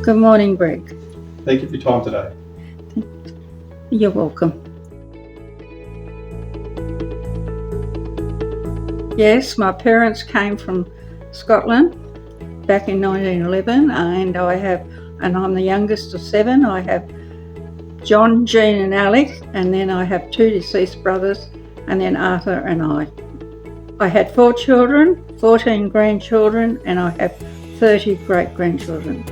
Good morning, Greg. Thank you for your time today. You're welcome. Yes, my parents came from Scotland back in 1911, and I'm the youngest of 7. I have John, Jean and Alec, and then I have 2 deceased brothers, and then Arthur and I. I had 4 children, 14 grandchildren, and I have 30 great-grandchildren.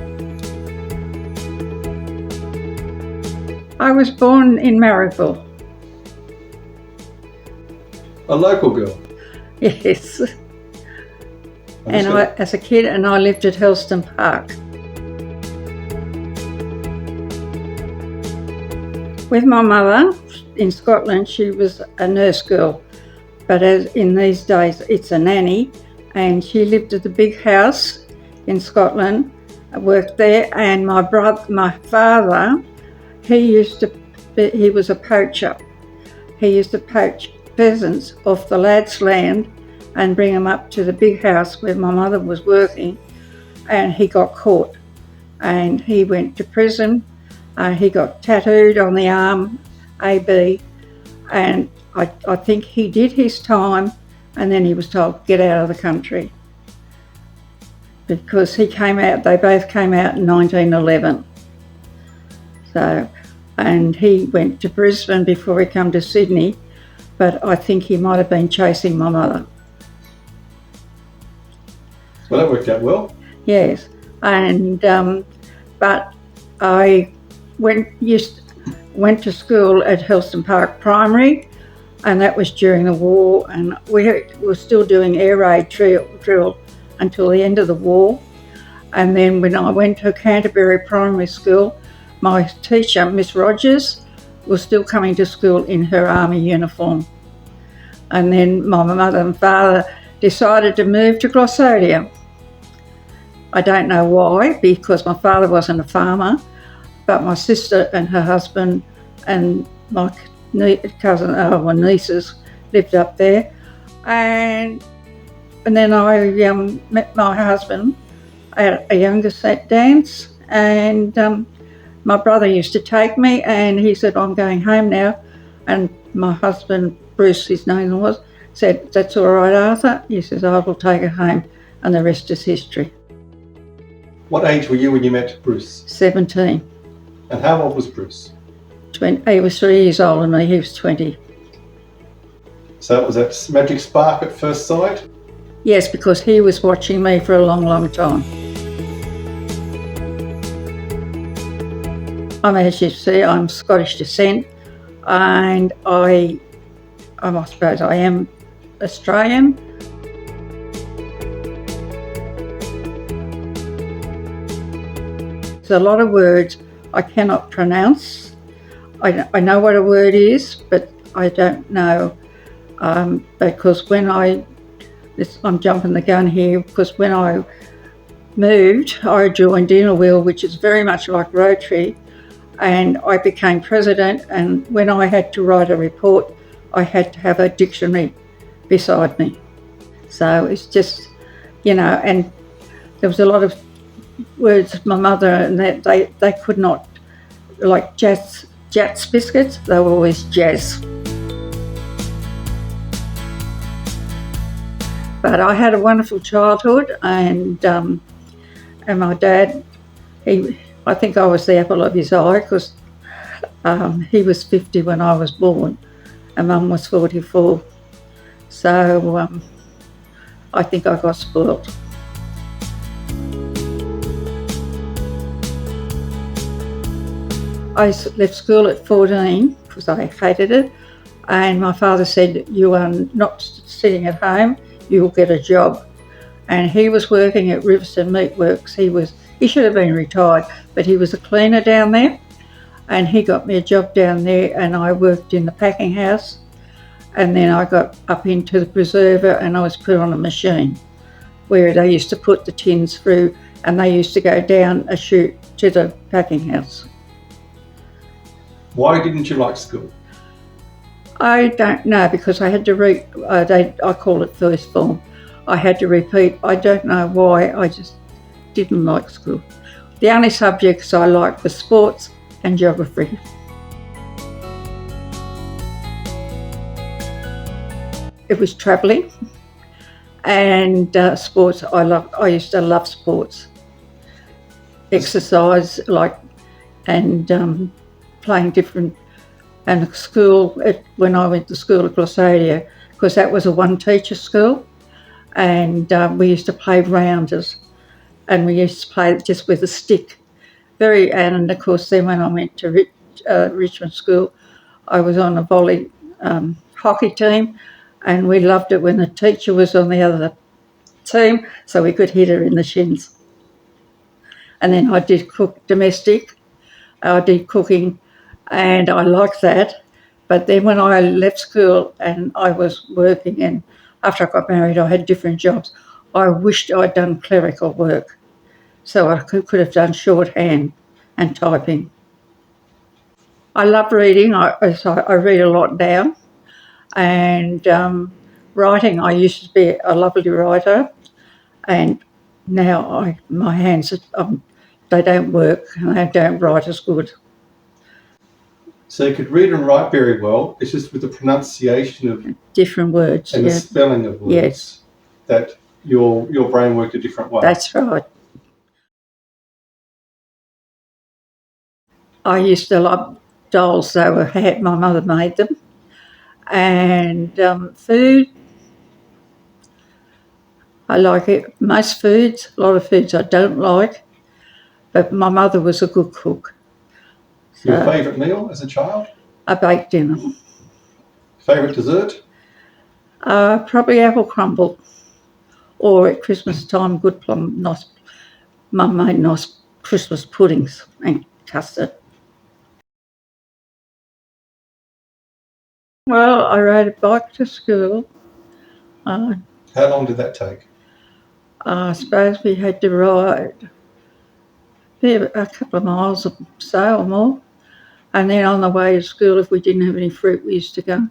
I was born in Marrickville. A local girl. Yes. As a kid, I lived at Helston Park. With my mother in Scotland, she was a nurse girl, but as in these days, it's a nanny, and she lived at the big house in Scotland. I worked there, and my father, he was a poacher. He used to poach pheasants off the lads' land and bring them up to the big house where my mother was working, and he got caught and he went to prison. He got tattooed on the arm, AB, and I think he did his time, and then he was told, get out of the country. Because they both came out in 1911. And he went to Brisbane before he came to Sydney, but I think he might have been chasing my mother. Well, that worked out well. Yes, and but I went to school at Helston Park Primary, and that was during the war, and we were still doing air raid drill until the end of the war. And then when I went to Canterbury Primary School, my teacher, Miss Rogers, was still coming to school in her army uniform. And then my mother and father decided to move to Glossodia. I don't know why, because my father wasn't a farmer, but my sister and her husband and my nieces lived up there. And then I met my husband at a younger set dance, and my brother used to take me, and he said, I'm going home now. And my husband, Bruce, his name was, said, that's all right, Arthur. He says, I will take her home, and the rest is history. What age were you when you met Bruce? 17. And how old was Bruce? He was 3 years older than me, he was 20. So it was that magic spark at first sight? Yes, because he was watching me for a long, long time. As you see, I'm Scottish descent, and I suppose I am Australian. There's a lot of words I cannot pronounce. I know what a word is, but I don't know, because I'm jumping the gun here, because when I moved, I joined Inner Wheel, which is very much like Rotary, and I became president, and when I had to write a report, I had to have a dictionary beside me. So it's just, and there was a lot of words, my mother, and that they could not, like Jats biscuits, they were always Jazz. But I had a wonderful childhood, and my dad, I think I was the apple of his eye, because he was 50 when I was born, and Mum was 44. So I think I got spoilt. I left school at 14 because I hated it, and my father said, you are not sitting at home, you will get a job. And he was working at Riverstone Meatworks. He should have been retired, but he was a cleaner down there, and he got me a job down there, and I worked in the packing house, and then I got up into the preserver, and I was put on a machine where they used to put the tins through, and they used to go down a chute to the packing house. Why didn't you like school? I don't know, because I had to read, I call it first form. I had to repeat. I don't know why, I just didn't like school. The only subjects I liked were sports and geography. It was travelling and sports. I used to love sports, exercise, and playing different. And school, when I went to school at Glassadia, because that was a one-teacher school, and we used to play rounders, and we used to play just with a stick. And of course, then when I went to Richmond School, I was on a volley hockey team, and we loved it when the teacher was on the other team, so we could hit her in the shins. And then I did domestic. I did cooking, and I liked that. But then when I left school and I was working, and after I got married, I had different jobs. I wished I'd done clerical work, so I could have done shorthand and typing. I love reading. I read a lot now, and writing. I used to be a lovely writer, and now my hands they don't work and they don't write as good. So you could read and write very well. It's just with the pronunciation of different words and the spelling of words that your brain worked a different way. That's right. I used to love dolls. My mother made them, and food. I like it. Most foods, a lot of foods I don't like, but my mother was a good cook. So, your favourite meal as a child? A baked dinner. Favourite dessert? Probably apple crumble, or at Christmas time, good plum. Nice. Mum made nice Christmas puddings and custard. Well, I rode a bike to school. How long did that take? I suppose we had to ride a couple of miles or so or more. And then on the way to school, if we didn't have any fruit, we used to go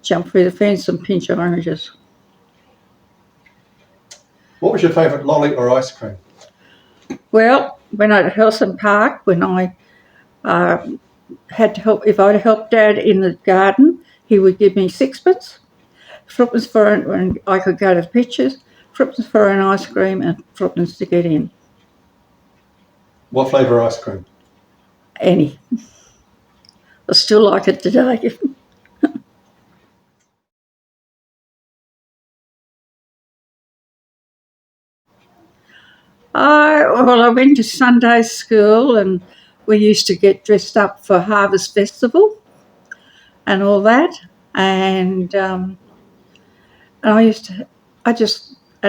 jump through the fence and pinch oranges. What was your favourite lolly or ice cream? Well, when I at Helston Park, when I had to help, if I'd helped Dad in the garden, he would give me sixpence, threepence for when I could go to the pictures, threepence for an ice cream and threepence to get in. What flavour ice cream? Any. I still like it today. I went to Sunday school, and we used to get dressed up for Harvest Festival and all that. And and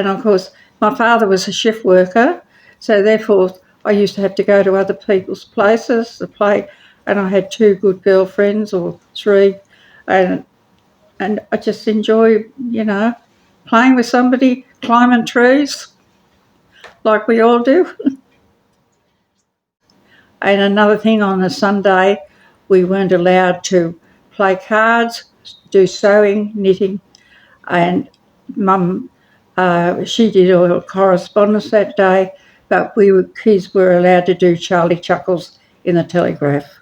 of course, my father was a shift worker, so therefore I used to have to go to other people's places to play. And I had 2 good girlfriends, or 3, and I just enjoy, playing with somebody, climbing trees, like we all do. And another thing, on a Sunday, we weren't allowed to play cards, do sewing, knitting, and Mum, she did all correspondence that day, but kids were allowed to do Charlie Chuckles in the Telegraph.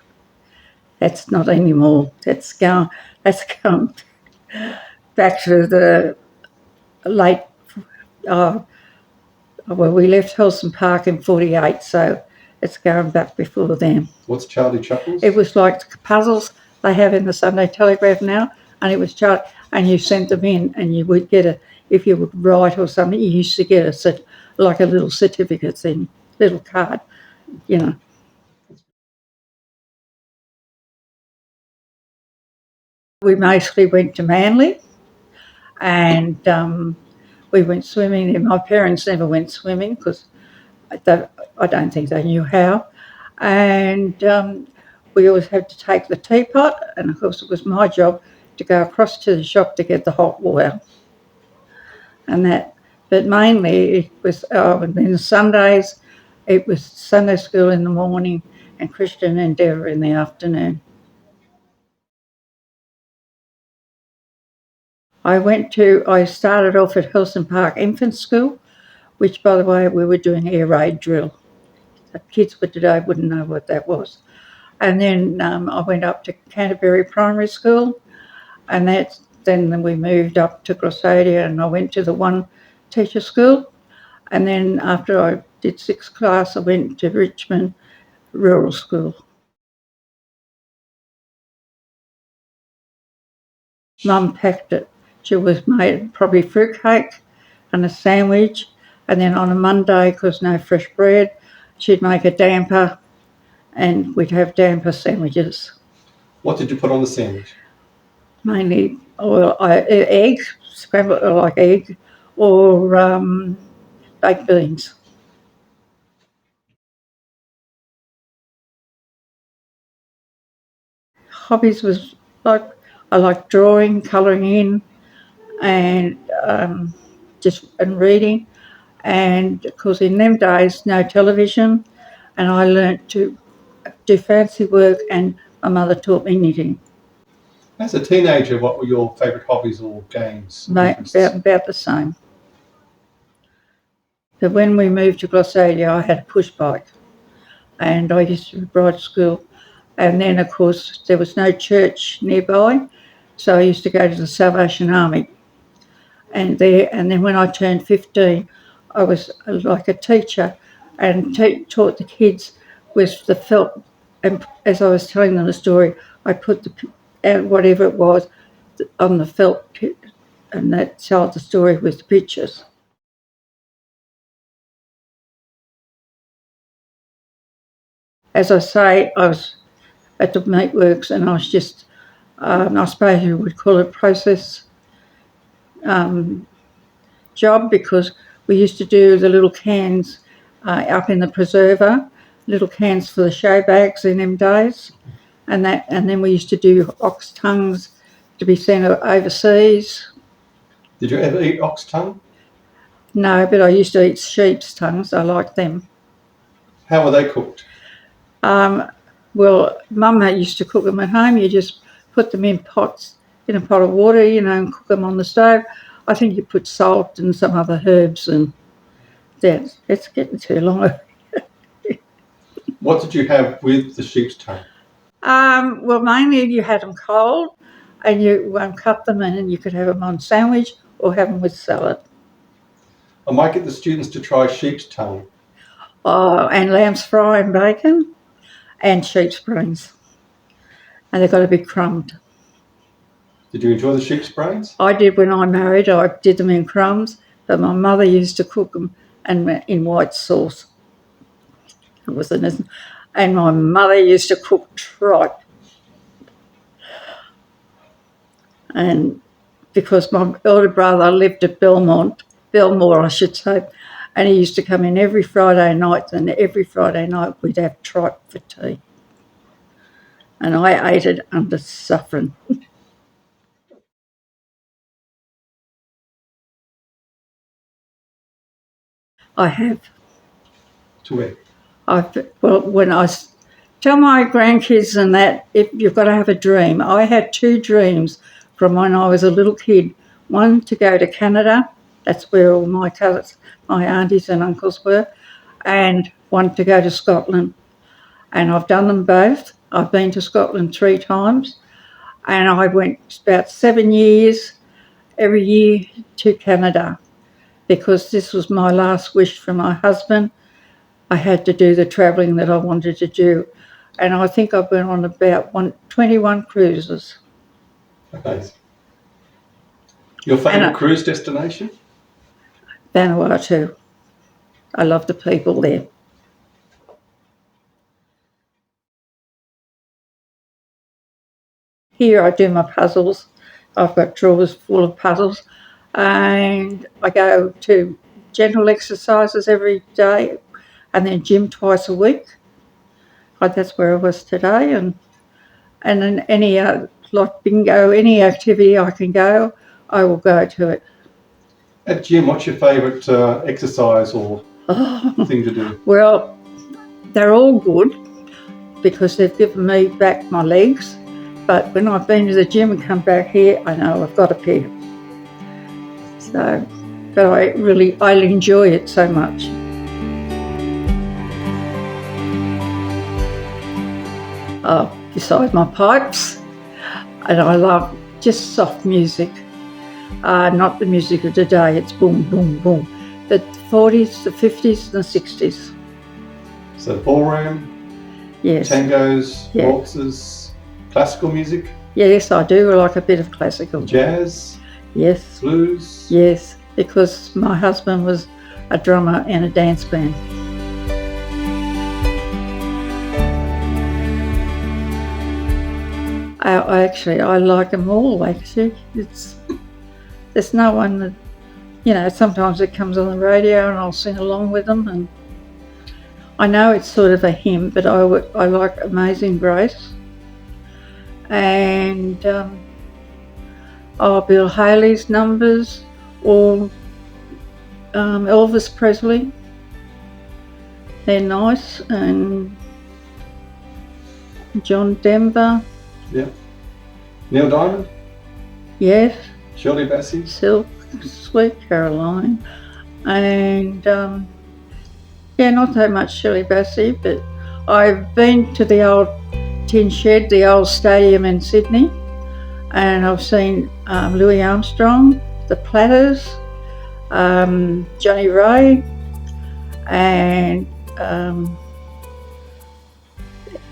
That's not anymore. That's gone back to the late. We left Helston Park in 48, so it's going back before then. What's Charlie Chuckles? It was like the puzzles they have in the Sunday Telegraph now, and it was Charlie, and you sent them in, and you would get if you would write or something, you used to get like a little certificate thing, little card, We mostly went to Manly, and we went swimming. And my parents never went swimming because I don't think they knew how. And we always had to take the teapot, and of course it was my job to go across to the shop to get the hot water. And that, but mainly it was, and then Sundays, it was Sunday school in the morning and Christian Endeavour in the afternoon. I started off at Helston Park Infant School, which, by the way, we were doing air raid drill. The kids today wouldn't know what that was. And then I went up to Canterbury Primary School, and then we moved up to Grossadia, and I went to the one teacher school. And then after I did 6th class, I went to Richmond Rural School. Mum packed it. She was made probably fruitcake and a sandwich, and then on a Monday, because no fresh bread, she'd make a damper, and we'd have damper sandwiches. What did you put on the sandwich? Mainly egg, scrambled like egg, or baked beans. Hobbies was I like drawing, colouring in, and reading. And of course, in them days, no television, and I learnt to do fancy work, and my mother taught me knitting. As a teenager, what were your favourite hobbies or games? About the same. But when we moved to Glossadia, I had a push bike, and I used to ride to school. And then, of course, there was no church nearby, so I used to go to the Salvation Army. And then when I turned 15, I was like a teacher and taught the kids with the felt. And as I was telling them the story, I put whatever it was on the felt, and that told the story with the pictures. As I say, I was at the meatworks, and I was just, I suppose you would call it process job, because we used to do the little cans up in the preserver, little cans for the show bags in them days, and then we used to do ox tongues to be sent overseas. Did you ever eat ox tongue? No, but I used to eat sheep's tongues. I liked them. How were they cooked? Well, Mum used to cook them at home. You just put them in pots, in a pot of water, and cook them on the stove. I think you put salt and some other herbs, and it's getting too long. What did you have with the sheep's tongue? Well, mainly you had them cold, and you cut them, and you could have them on sandwich or have them with salad. I might get the students to try sheep's tongue. Oh, and lamb's fry and bacon, and sheep's brains, and they've got to be crumbed. Did you enjoy the sheep's brains? I did when I married. I did them in crumbs, but my mother used to cook them in white sauce. And my mother used to cook tripe. And because my elder brother lived at Belmore, I should say, and he used to come in every Friday night, and every Friday night we'd have tripe for tea. And I ate it under suffering. I have. To where? When I tell my grandkids and that, if you've got to have a dream. I had 2 dreams from when I was a little kid. One, to go to Canada. That's where all my cousins, my aunties and uncles were. And one, to go to Scotland. And I've done them both. I've been to Scotland 3 times. And I went about 7 years every year to Canada, because this was my last wish from my husband. I had to do the travelling that I wanted to do. And I think I've been on about 21 cruises. Okay. Your favourite cruise destination? Vanuatu. I love the people there. Here I do my puzzles. I've got drawers full of puzzles. And I go to general exercises every day, and then gym twice a week. That's where I was today. And then any like bingo, any activity I can go, I will go to it. At gym, what's your favourite exercise or thing to do? Well, they're all good because they've given me back my legs. But when I've been to the gym and come back here, I know I've got a pair. So, but I enjoy it so much. Besides my pipes, and I love just soft music. Not the music of today, it's boom, boom, boom. The 40s, the 50s, and the 60s. So ballroom, Yes. tangos, Yeah. waltzes, classical music, Yes, I do. I like a bit of classical. jazz, Yes. blues. Yes, because my husband was a drummer in a dance band. I like them all, actually. There's no one that, you know, sometimes it comes on the radio and I'll sing along with them, and I know it's sort of a hymn, but I like Amazing Grace and Bill Haley's numbers, or Elvis Presley. They're nice, and John Denver. Yeah. Neil Diamond, Yes, Shirley Bassey. Silk, Sweet Caroline, and not so much Shirley Bassey, but I've been to the old Tin Shed, the old stadium in Sydney, and I've seen Louis Armstrong, the Platters, Johnny Ray, and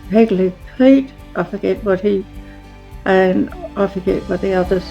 Pegley Pete. I forget what the others.